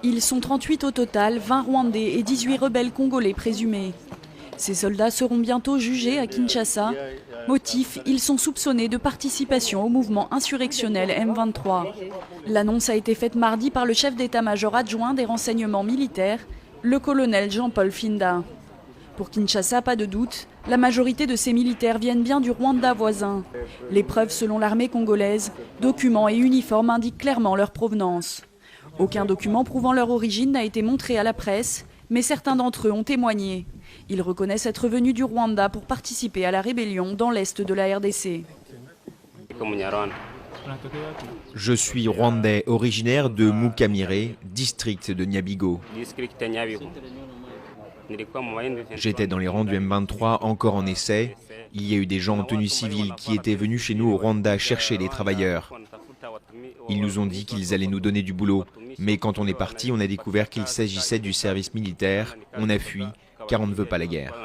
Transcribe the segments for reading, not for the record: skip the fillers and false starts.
Ils sont 38 au total, 20 Rwandais et 18 rebelles congolais présumés. Ces soldats seront bientôt jugés à Kinshasa. Motif, ils sont soupçonnés de participation au mouvement insurrectionnel M23. L'annonce a été faite mardi par le chef d'état-major adjoint des renseignements militaires, le colonel Jean-Paul Finda. Pour Kinshasa, pas de doute, la majorité de ces militaires viennent bien du Rwanda voisin. Les preuves, selon l'armée congolaise, documents et uniformes indiquent clairement leur provenance. Aucun document prouvant leur origine n'a été montré à la presse, mais certains d'entre eux ont témoigné. Ils reconnaissent être venus du Rwanda pour participer à la rébellion dans l'est de la RDC. Je suis rwandais originaire de Mukamire, district de Nyabigo. J'étais dans les rangs du M23 encore en essai. Il y a eu des gens en tenue civile qui étaient venus chez nous au Rwanda chercher les travailleurs. Ils nous ont dit qu'ils allaient nous donner du boulot. Mais quand on est parti, on a découvert qu'il s'agissait du service militaire. On a fui, car on ne veut pas la guerre.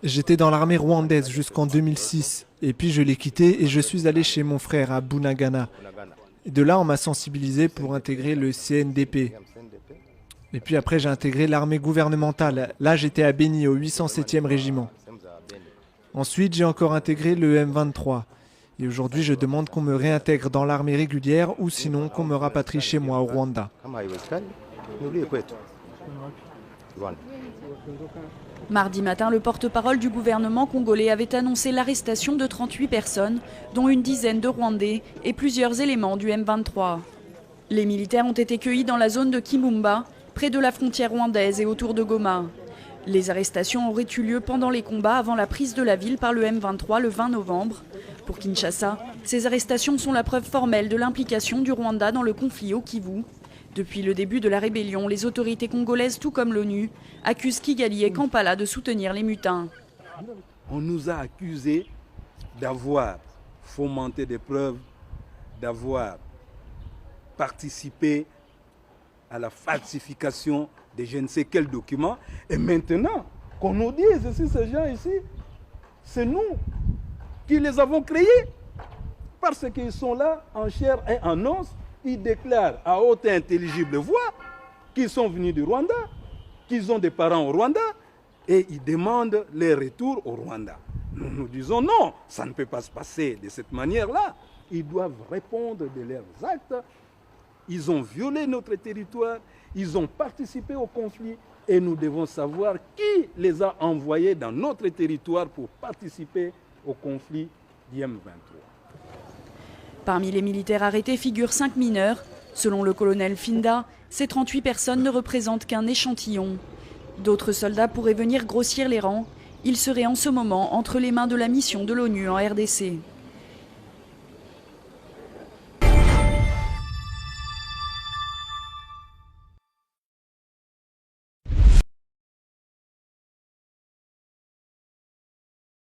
J'étais dans l'armée rwandaise jusqu'en 2006. Et puis je l'ai quitté et je suis allé chez mon frère à Bunagana. Et de là, on m'a sensibilisé pour intégrer le CNDP. Et puis après, j'ai intégré l'armée gouvernementale. Là, j'étais à Béni, au 807e régiment. Ensuite, j'ai encore intégré le M23. Et aujourd'hui, je demande qu'on me réintègre dans l'armée régulière ou sinon qu'on me rapatrie chez moi au Rwanda. Mardi matin, le porte-parole du gouvernement congolais avait annoncé l'arrestation de 38 personnes, dont une dizaine de Rwandais et plusieurs éléments du M23. Les militaires ont été cueillis dans la zone de Kimumba, près de la frontière rwandaise et autour de Goma. Les arrestations auraient eu lieu pendant les combats avant la prise de la ville par le M23 le 20 novembre. Pour Kinshasa, ces arrestations sont la preuve formelle de l'implication du Rwanda dans le conflit au Kivu. Depuis le début de la rébellion, les autorités congolaises, tout comme l'ONU, accusent Kigali et Kampala de soutenir les mutins. On nous a accusés d'avoir fomenté des preuves, d'avoir participé à la falsification de je ne sais quels documents. Et maintenant, qu'on nous dise ici, ces gens ici, c'est nous qui les avons créés. Parce qu'ils sont là en chair et en os. Ils déclarent à haute et intelligible voix qu'ils sont venus du Rwanda, qu'ils ont des parents au Rwanda et ils demandent les retours au Rwanda. Nous disons non, ça ne peut pas se passer de cette manière-là. Ils doivent répondre de leurs actes. Ils ont violé notre territoire, ils ont participé au conflit et nous devons savoir qui les a envoyés dans notre territoire pour participer au conflit du M23. Parmi les militaires arrêtés figurent 5 mineurs. Selon le colonel Finda, ces 38 personnes ne représentent qu'un échantillon. D'autres soldats pourraient venir grossir les rangs. Ils seraient en ce moment entre les mains de la mission de l'ONU en RDC.